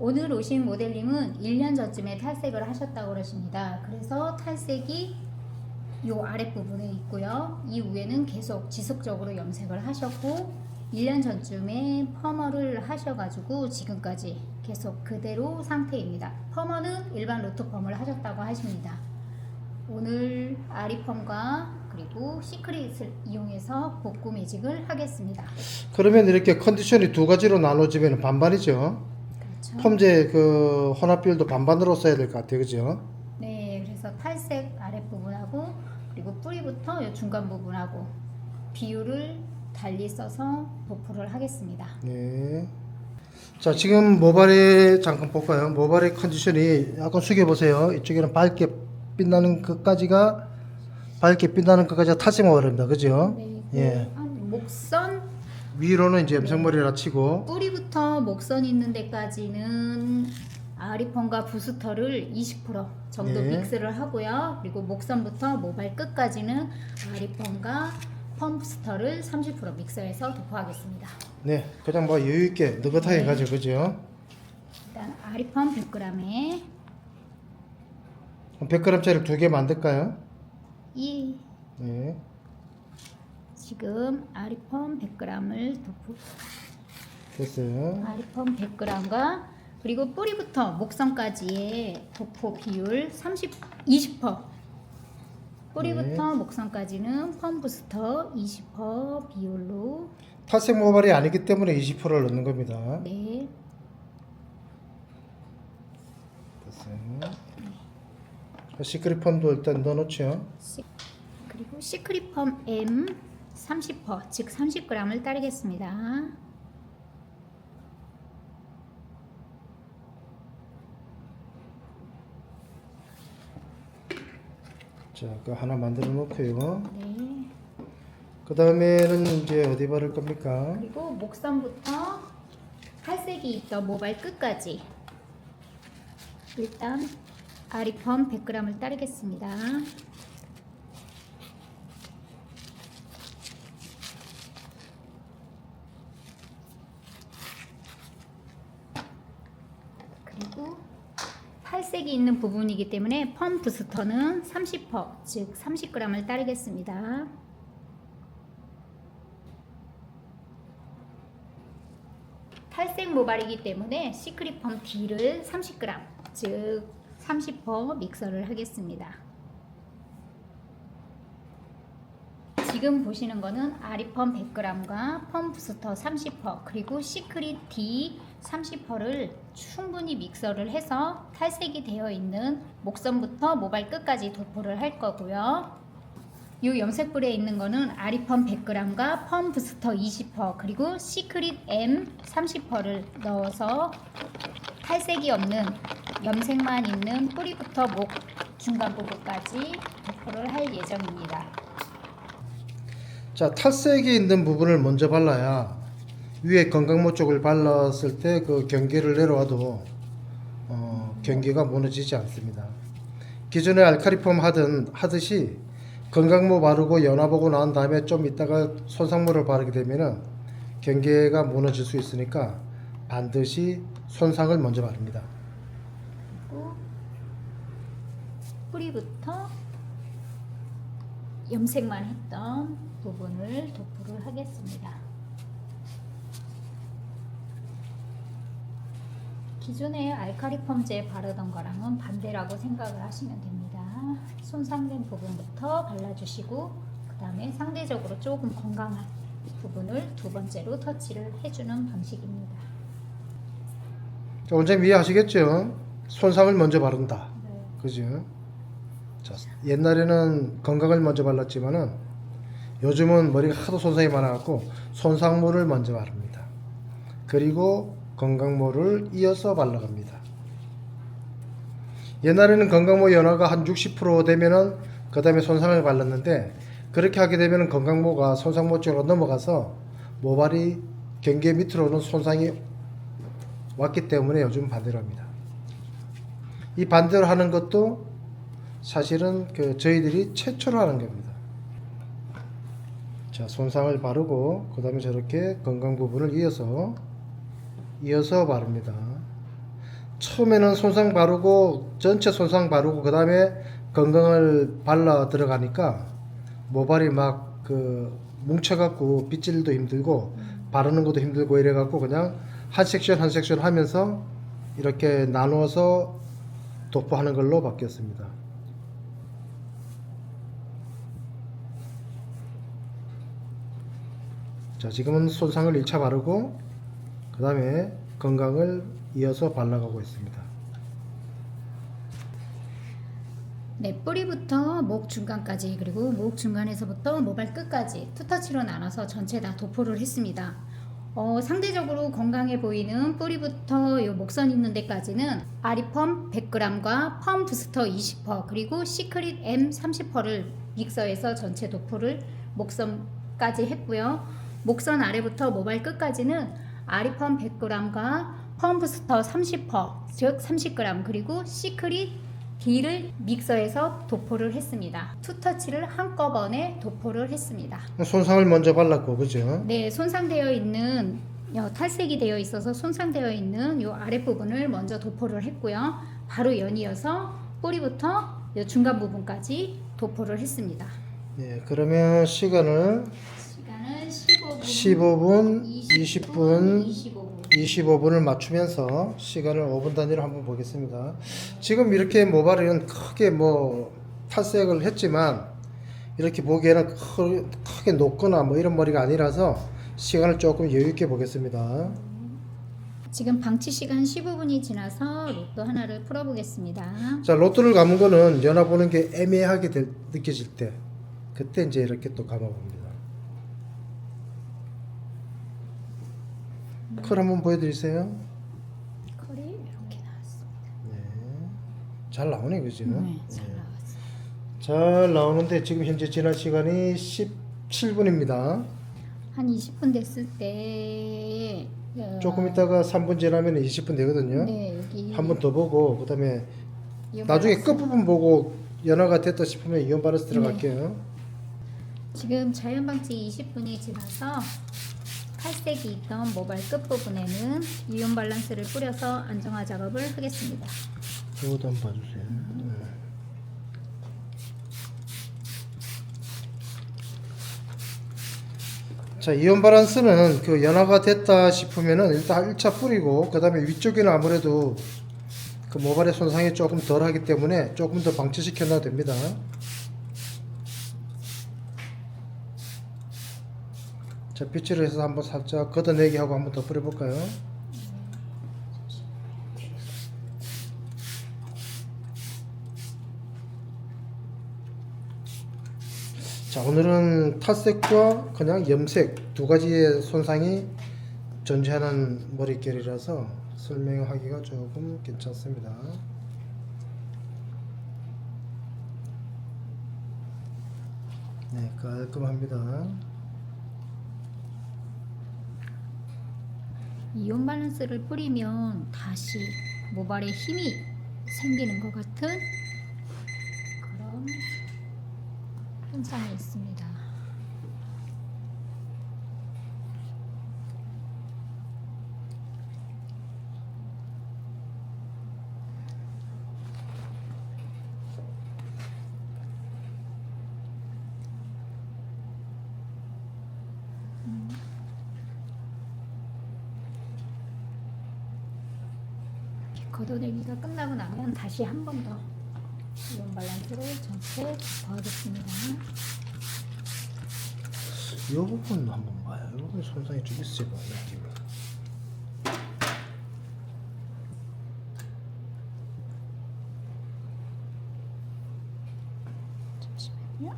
오늘 오신 모델님은 1년 전쯤에 탈색을 하셨다고 그러십니다. 그래서 탈색이 요 아랫부분에 있고요. 이 위에는 계속 지속적으로 염색을 하셨고 1년 전쯤에 펌어를 하셔가지고 지금까지 계속 그대로 상태입니다. 펌어는 일반 로트 펌을 하셨다고 하십니다. 오늘 아리펌과 그리고 시크릿을 이용해서 복구 매직을 하겠습니다. 그러면 이렇게 컨디션이 두 가지로 나눠지면 반반이죠. 그렇죠? 펌제 그 혼합 비율도 반반으로 써야 될 것 같아요, 그죠? 네, 그래서 탈색 아랫부분하고 그리고 뿌리부터 이 중간 부분하고 비율을 달리 써서 도포를 하겠습니다. 네. 자, 지금 모발에 잠깐 볼까요? 모발의 컨디션이 약간 숙여 보세요. 이쪽에는 밝게 빛나는 것까지가 탈색 모발입니다, 그죠? 네, 예. 목선 위로는 이제 염색머리라 치고 뿌리부터 목선 있는 데까지는 아리펌과 부스터를 20% 정도 네. 믹스를 하고요. 그리고 목선부터 모발 끝까지는 아리펌과 펌 부스터를 30% 믹서해서 도포하겠습니다. 네, 그냥 뭐 여유 있게 느긋하게 네. 가죠, 그죠? 일단 아리펌 100g에 100g짜리 두 개 만들까요? 이 네. 지금 아리펌 100g을 도포 됐어요. 아리펌 100g과 그리고 뿌리부터 목선까지의 도포 비율 20% 뿌리부터 목선까지는 펌 부스터 20% 비율로 탈색 모발이 아니기 때문에 20%를 넣는 겁니다. 네, 됐어요. 시크릿 펌도 일단 넣어놓죠. 그리고 시크릿 펌 M 30% 즉 30g을 따르겠습니다. 자, 그 하나 만들어 놓고요. 네. 그 다음에는 이제 어디 바를 겁니까? 그리고 목선부터 탈색이 있던 모발 끝까지 일단 아리펌 100g을 따르겠습니다. 그리고 탈색이 있는 부분이기 때문에 펌 부스터는 30%, 즉 30g을 따르겠습니다. 탈색 모발이기 때문에 시크릿 펌 D를 30g, 즉 30% 믹서를 하겠습니다. 지금 보시는 거는 아리펌 100g과 펌 부스터 30% 그리고 시크릿 D 30%를 충분히 믹서를 해서 탈색이 되어 있는 목선부터 모발 끝까지 도포를 할 거고요. 이 염색불에 있는 거는 아리펌 100g과 펌 부스터 20% 그리고 시크릿 M 30%를 넣어서 탈색이 없는 염색만 있는 뿌리부터 목 중간 부분까지 도포를 할 예정입니다. 자, 탈색이 있는 부분을 먼저 발라야 위에 건강모 쪽을 발랐을 때 그 경계를 내려와도 경계가 무너지지 않습니다. 기존에 알카리폼 하듯이 건강모 바르고 연화보고 난 다음에 좀 있다가 손상모를 바르게 되면은 경계가 무너질 수 있으니까 반드시 손상을 먼저 바릅니다. 그리고 뿌리부터 염색만 했던 부분을 도포를 하겠습니다. 기존에 알카리 펌제 바르던 거랑은 반대라고 생각을 하시면 됩니다. 손상된 부분부터 발라주시고 그 다음에 상대적으로 조금 건강한 부분을 두 번째로 터치를 해주는 방식입니다. 자, 원장님 이해하시겠죠? 손상을 먼저 바른다. 네. 그죠? 자, 옛날에는 건강을 먼저 발랐지만은 요즘은 머리가 하도 손상이 많아갖고 손상모를 먼저 바릅니다. 그리고 건강모를 이어서 발라갑니다. 옛날에는 건강모 연화가 한 60% 되면은 그 다음에 손상을 발랐는데 그렇게 하게 되면은 건강모가 손상모 쪽으로 넘어가서 모발이 경계 밑으로는 손상이 왔기 때문에 요즘 반대로 합니다. 이 반대로 하는 것도 사실은 저희들이 최초로 하는 겁니다. 자, 손상을 바르고 그 다음에 저렇게 건강 부분을 이어서 바릅니다. 처음에는 손상 바르고 전체 손상 바르고 그 다음에 건강을 발라 들어가니까 모발이 막 그 뭉쳐갖고 빗질도 힘들고 바르는 것도 힘들고 이래갖고 그냥 한 섹션 한 섹션 하면서 이렇게 나누어서 도포하는 걸로 바뀌었습니다. 자, 지금은 손상을 1차 바르고 그 다음에 건강을 이어서 발라가고 있습니다. 네, 뿌리부터 목 중간까지 그리고 목 중간에서부터 모발 끝까지 투터치로 나눠서 전체 다 도포를 했습니다. 상대적으로 건강해 보이는 뿌리부터 요 목선 있는 데까지는 아리펌 100g과 펌 부스터 20% 그리고 시크릿 M 30%를 믹서해서 전체 도포를 목선까지 했고요. 목선 아래부터 모발 끝까지는 아리펌 100g과 펌 부스터 30%, 즉 30g 그리고 시크릿 D를 믹서해서 도포를 했습니다. 투터치를 한꺼번에 도포를 했습니다. 손상을 먼저 발랐고, 그죠? 네, 손상되어 있는 탈색이 되어 있어서 손상되어 있는 요 아랫부분을 먼저 도포를 했고요. 바로 연이어서 뿌리부터 요 중간 부분까지 도포를 했습니다. 네, 그러면 시간은 15분, 20분, 25분을 맞추면서 시간을 5분 단위로 한번 보겠습니다. 지금 이렇게 모발은 크게 뭐 탈색을 했지만 이렇게 보기에는 크게 녹거나 뭐 이런 머리가 아니라서 시간을 조금 여유 있게 보겠습니다. 지금 방치 시간 15분이 지나서 로또 하나를 풀어보겠습니다. 자, 로또를 감은 거는 연화 보는 게 애매하게 느껴질 때 그때 이제 이렇게 또 감아봅니다. 컬 한번 보여드리세요. 컬이 이렇게 나왔습니다. 네, 잘 나오네, 그죠? 네, 잘 나왔어요. 잘 나오는데 지금 현재 지난 시간이 17분입니다. 한 20분 됐을 때 조금 있다가 3분 지나면 20분 되거든요. 네, 여기 한 번 더 보고 그 다음에 이온 나중에 바란스. 끝부분 보고 연화가 됐다 싶으면 이온 바란스 들어갈게요. 지금 자연 방치 20분이 지나서 탈색이 있던 모발 끝부분에는 이온 밸런스를 뿌려서 안정화 작업을 하겠습니다. 이것도 한번 봐주세요. 자, 이온 바란스는 그 연화가 됐다 싶으면은 일단 1차 뿌리고 그 다음에 위쪽에는 아무래도 그 모발의 손상이 조금 덜 하기 때문에 조금 더 방치시켜 놔도 됩니다. 자, 빗질을 해서 한번 살짝 걷어내기 하고 한번 더 뿌려볼까요? 자, 오늘은 탈색과 그냥 염색 두 가지의 손상이 존재하는 머릿결이라서 설명하기가 조금 괜찮습니다. 네, 깔끔합니다. 이온 밸런스를 뿌리면 다시 모발에 힘이 생기는 것 같은 그런 현상이 있습니다. 걷어내기가 끝나고 나면 다시 한 번 더 이온 밸런스를 전체 더하겠습니다. 이 부분 한번 봐요. 이 부분 손상이 좀 있어요, 느낌이. 잠시만요.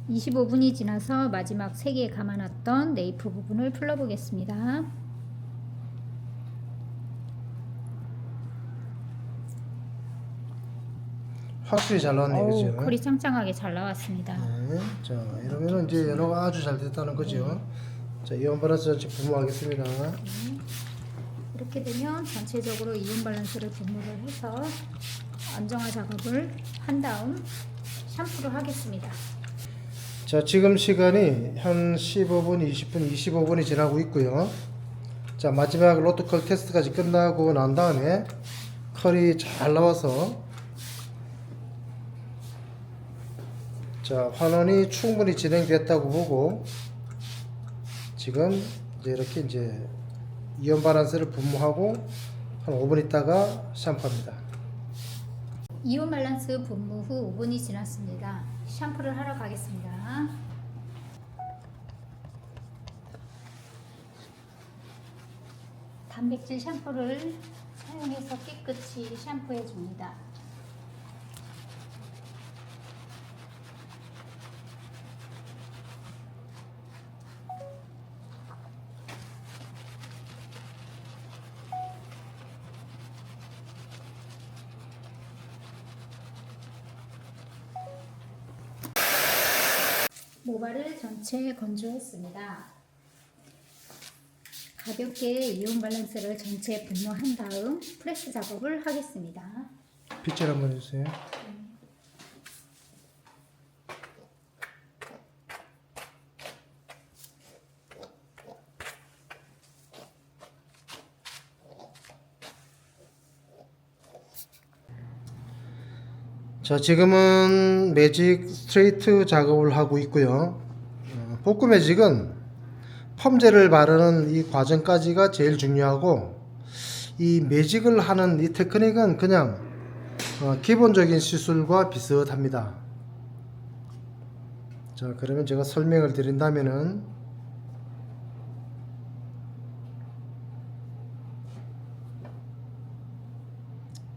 (25분이) 지나서 마지막 3개 감아놨던 네이프 부분을 풀러보겠습니다. 확실히 잘 나왔네요, 어우, 그죠? 컬이 짱짱하게 잘 나왔습니다. 네, 자 이러면은 이제 연호가 아주 잘 됐다는 거죠. 자 이온 밸런스 전체 분무하겠습니다. 이렇게 되면 전체적으로 이온 밸런스를 분무를 해서 안정화 작업을 한 다음 샴푸를 하겠습니다. 자 지금 시간이 한 15분, 20분, 25분이 지나고 있고요. 자 마지막 로트컬 테스트까지 끝나고 난 다음에 컬이 잘 나와서 자 환원이 충분히 진행됐다고 보고 지금 이제 이렇게 이제 이온 밸런스를 분무하고 한 5분 있다가 샴푸합니다. 이온 밸런스 분무 후 5분이 지났습니다. 샴푸를 하러 가겠습니다. 단백질 샴푸를 사용해서 깨끗이 샴푸해 줍니다. 모발을 전체 건조했습니다. 가볍게 이온 밸런스를 전체 분무한 다음 프레스 작업을 하겠습니다. 빗질 한번 해주세요. 자 지금은 매직 스트레이트 작업을 하고 있고요. 복구 매직은 펌젤을 바르는 이 과정까지가 제일 중요하고 이 매직을 하는 이 테크닉은 그냥 기본적인 시술과 비슷합니다. 자 그러면 제가 설명을 드린다면은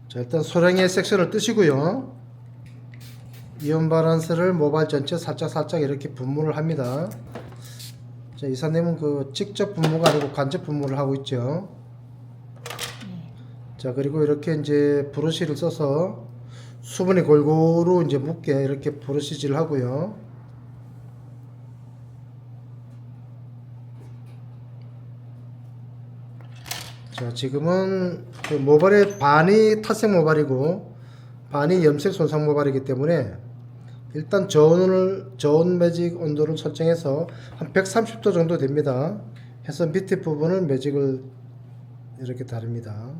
자 일단 소량의 섹션을 뜨시고요. 이온 밸런스를 모발 전체 살짝 이렇게 분무를 합니다. 자, 이사님은 그 직접 분무가 아니고 간접 분무를 하고 있죠. 자, 그리고 이렇게 이제 브러쉬를 써서 수분이 골고루 이제 묻게 이렇게 브러쉬질 하고요. 자, 지금은 그 모발의 반이 탈색 모발이고 반이 염색 손상 모발이기 때문에 일단 저온 매직 온도를 설정해서 한 130도 정도 됩니다. 해서 밑에 부분을 매직을 이렇게 다립니다.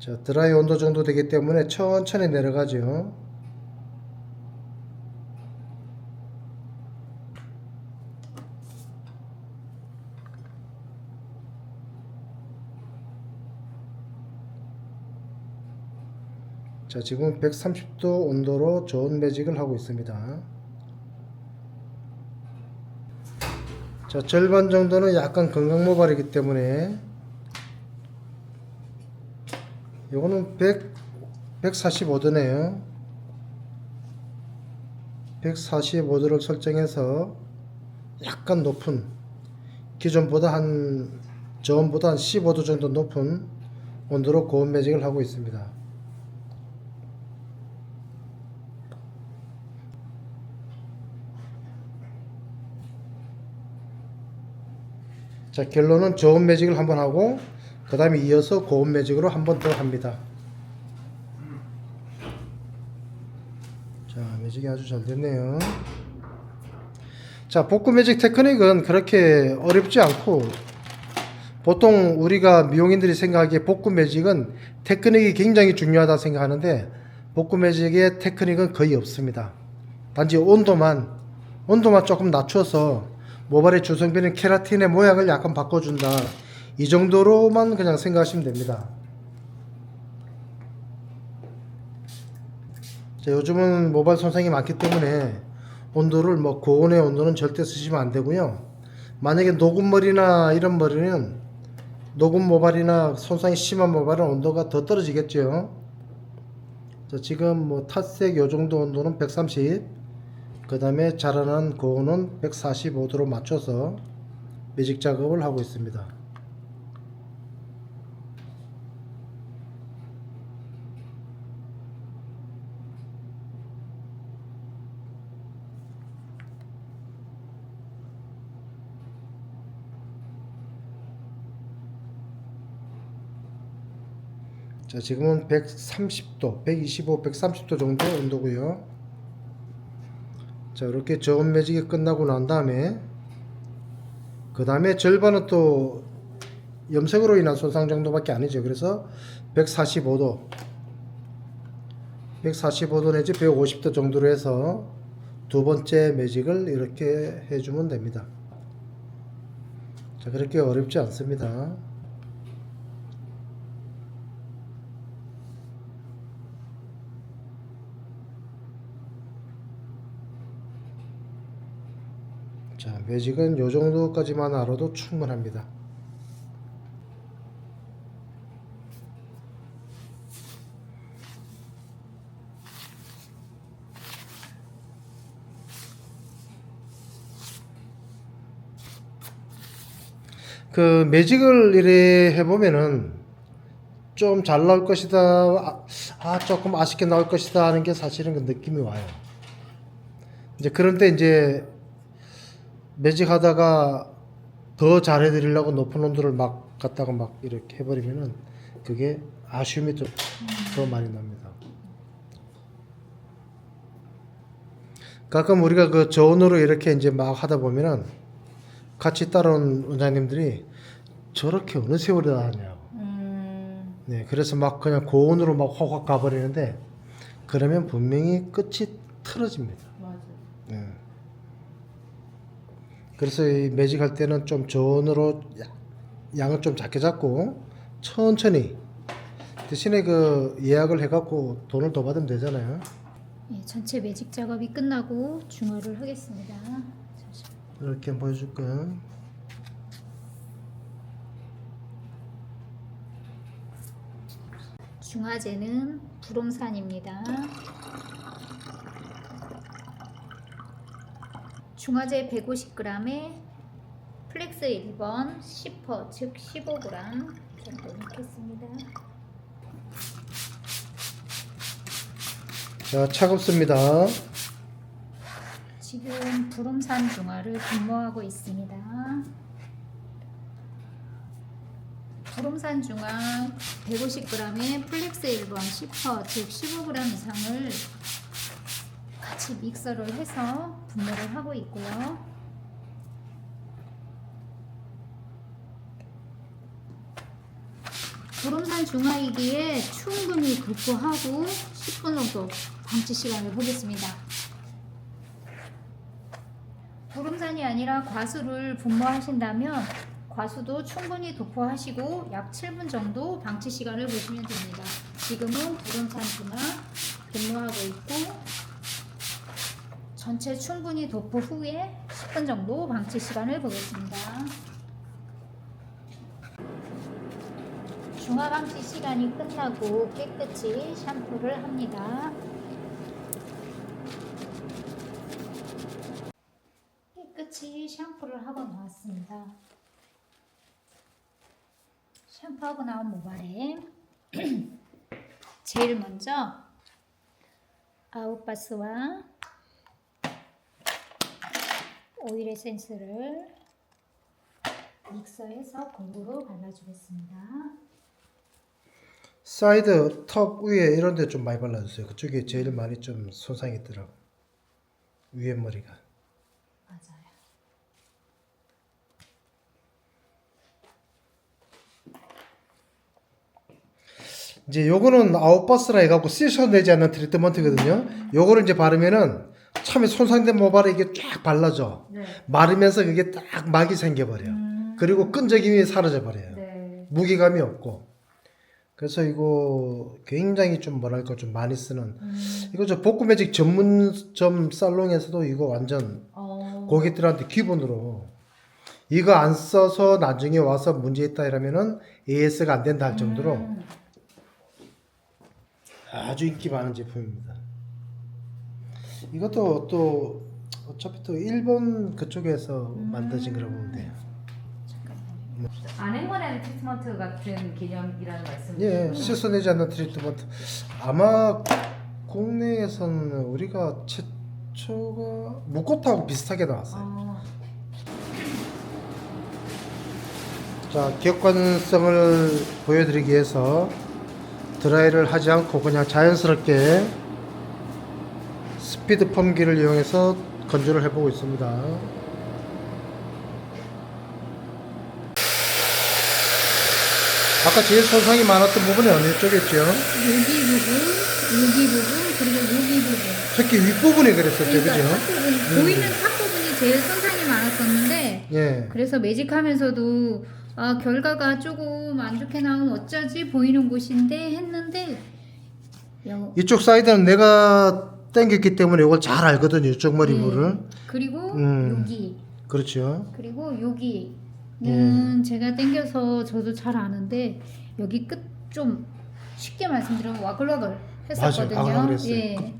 자, 드라이 온도 정도 되기 때문에 천천히 내려가죠. 자 지금 130도 온도로 저온 매직을 하고 있습니다. 자 절반 정도는 약간 건강 모발이기 때문에 요거는 145도네요 145도를 설정해서 약간 높은 기존보다 저온보다 한 15도 정도 높은 온도로 고온 매직을 하고 있습니다. 자 결론은 저온 매직을 한번 하고 그 다음에 이어서 고온 매직으로 한 번 더 합니다. 자 매직이 아주 잘 됐네요. 자 복구 매직 테크닉은 그렇게 어렵지 않고 보통 우리가 미용인들이 생각하기에 복구 매직은 테크닉이 굉장히 중요하다 생각하는데 복구 매직의 테크닉은 거의 없습니다. 단지 온도만 조금 낮춰서 모발의 주성비는 케라틴의 모양을 약간 바꿔준다. 이 정도로만 그냥 생각하시면 됩니다. 자, 요즘은 모발 손상이 많기 때문에 온도를 고온의 온도는 절대 쓰시면 안 되고요. 만약에 녹은 머리나 이런 머리는 녹은 모발이나 손상이 심한 모발은 온도가 더 떨어지겠죠. 자, 지금 탈색 요 정도 온도는 130, 그 다음에 자라난 고온은 145도로 맞춰서 매직 작업을 하고 있습니다. 자, 지금은 130도, 125, 130도 정도 온도고요. 자, 이렇게 저온 매직이 끝나고 난 다음에 그 다음에 절반은 또 염색으로 인한 손상 정도밖에 아니죠. 그래서 145도, 145도 내지 150도 정도로 해서 두 번째 매직을 이렇게 해주면 됩니다. 자, 그렇게 어렵지 않습니다. 자, 매직은 요 정도까지만 알아도 충분합니다. 그 매직을 이래 해보면은 좀 잘 나올 것이다, 조금 아쉽게 나올 것이다 하는 게 사실은 그 느낌이 와요. 이제 그런데 이제 매직 하다가 더 잘해드리려고 높은 온도를 막 갖다가 막 이렇게 해버리면은 그게 아쉬움이 좀 더 많이 납니다. 가끔 우리가 그 저온으로 이렇게 이제 막 하다 보면은 같이 따라온 원장님들이 저렇게 어느 세월이나 하냐고. 네, 그래서 막 그냥 고온으로 막 확확 가버리는데 그러면 분명히 끝이 틀어집니다. 맞아. 네. 그래서 이 매직 할 때는 좀 저온으로 양을 좀 작게 잡고 천천히 대신에 그 예약을 해갖고 돈을 더 받으면 되잖아요. 예, 전체 매직 작업이 끝나고 중화를 하겠습니다. 잠시만요. 이렇게 보여줄까요? 중화제는 불om산입니다. 중화제 150g에 플렉스 1번 10% 즉 15g 정도 넣겠습니다. 자, 차갑습니다. 지금 불om산 중화를 분모하고 있습니다. 불om산 중화 150g에 플렉스 1번 10% 즉 15g 이상을 같이 믹서를 해서 분모를 하고 있고요. 불om산 중화이기에 충분히 도포하고 10분 정도 방치 시간을 보겠습니다. 불om산이 아니라 과수를 분모하신다면 과수도 충분히 도포하시고 약 7분 정도 방치 시간을 보시면 됩니다. 지금은 불om산 중화 분모하고 있고 전체 충분히 도포 후에 10분 정도 방치 시간을 보겠습니다. 중화 방치 시간이 끝나고 깨끗이 샴푸를 합니다. 깨끗이 샴푸를 하고 나왔습니다. 샴푸하고 나온 모발에 제일 먼저 아웃바스와 오일 에센스를 믹서해서 골고루 발라주겠습니다. 사이드, 턱 위에 이런 데 좀 많이 발라주세요. 그쪽에 제일 많이 좀 손상이 있더라고. 위에 머리가. 맞아요. 이제 요거는 아웃바스라 해갖고 씻어내지 않는 트리트먼트거든요. 요거를 이제 바르면은 처음에 손상된 모발에 이게 쫙 발라져. 네. 마르면서 그게 딱 막이 생겨버려. 그리고 끈적임이 사라져버려요. 네. 무게감이 없고. 그래서 이거 굉장히 좀 뭐랄까 좀 많이 쓰는 이거 저 복구 매직 전문점 살롱에서도 이거 완전 고객들한테 기본으로 이거 안 써서 나중에 와서 문제 있다 이러면은 AS가 안 된다 할 정도로 아주 인기 많은 제품입니다. 이것도 또 어차피 또 일본 그쪽에서 만드신 거라고 보면 돼요. 안행거래하는 트리트먼트 같은 개념이라는 말씀이시죠? 예, 씻어내지 않는 트리트먼트. 아마 국내에서는 우리가 최초가 무코트하고 비슷하게 나왔어요. 자, 객관성을 보여드리기 위해서 드라이를 하지 않고 그냥 자연스럽게 스피드 펌기를 이용해서 건조를 해보고 있습니다. 아까 제일 손상이 많았던 부분이 어느 쪽이었죠? 여기 부분, 그리고 여기 부분. 특히 윗부분이 그랬었죠, 그러니까 그죠? 탑 부분, 보이는 탑 부분이 제일 손상이 많았었는데 예. 그래서 매직하면서도 아, 결과가 조금 안 좋게 나오면 어쩌지 보이는 곳인데 했는데 이쪽 사이드는 내가 당겼기 때문에 이걸 잘 알거든요, 이쪽 머리부를. 그리고 여기 그렇죠. 그리고 여기는 제가 당겨서 저도 잘 아는데 여기 끝 좀 쉽게 말씀드리면 와글와글 했었거든요. 맞아요. 와글와글했어요. 예.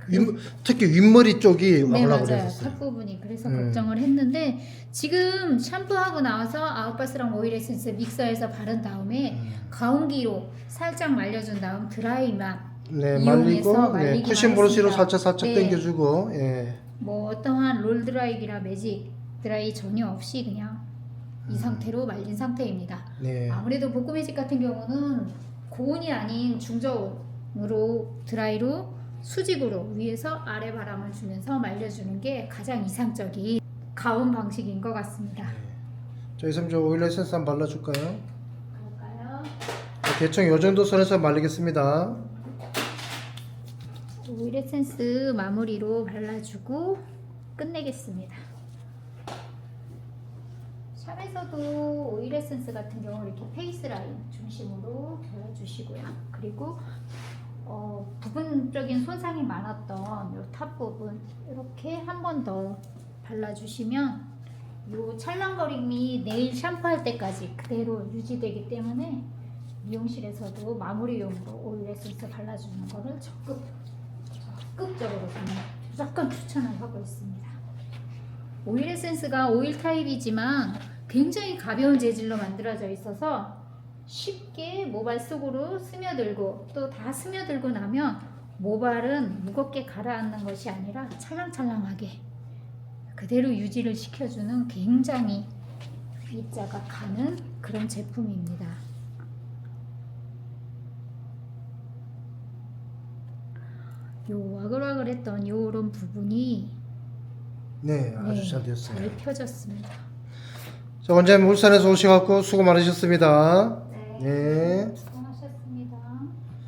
특히 윗머리 쪽이 네, 맞아요. 와글와글했었어요. 탑 부분이 그래서 걱정을 했는데 지금 샴푸하고 나와서 아웃바스랑 오일 에센스 믹서에서 바른 다음에 가온기로 살짝 말려준 다음 드라이만 네, 이용해서 말리고 말리기만 쿠션 브러쉬로 했습니다. 살짝 네. 당겨주고 예. 뭐 어떠한 롤 드라이기나 매직 드라이 전혀 없이 그냥 이 상태로 말린 상태입니다. 네. 아무래도 볶음 매직 같은 경우는 고온이 아닌 중저온으로 드라이로 수직으로 위에서 아래 바람을 주면서 말려주는 게 가장 이상적인 가온 방식인 것 같습니다. 자, 있으면 저 오일 에센스 한번 발라줄까요? 볼까요? 대충 요 정도 선에서 말리겠습니다. 오일 에센스 마무리로 발라주고 끝내겠습니다. 샵에서도 오일 에센스 같은 경우 이렇게 페이스 라인 중심으로 발라주시고요. 그리고 부분적인 손상이 많았던 이 탑 부분 이렇게 한 번 더 발라주시면 이 찰랑거림이 내일 샴푸할 때까지 그대로 유지되기 때문에 미용실에서도 마무리용으로 오일 에센스 발라주는 거를 적극적으로 저는 무조건 추천을 하고 있습니다. 오일 에센스가 오일 타입이지만 굉장히 가벼운 재질로 만들어져 있어서 쉽게 모발 속으로 스며들고 또 다 스며들고 나면 모발은 무겁게 가라앉는 것이 아니라 찰랑찰랑하게 그대로 유지를 시켜주는 굉장히 입자가 가는 그런 제품입니다. 요 와글와글했던 요런 부분이 네, 아주 잘 되었어요. 잘 펴졌습니다. 자, 원장님 울산에서 오셔갖고 수고 많으셨습니다. 네. 네.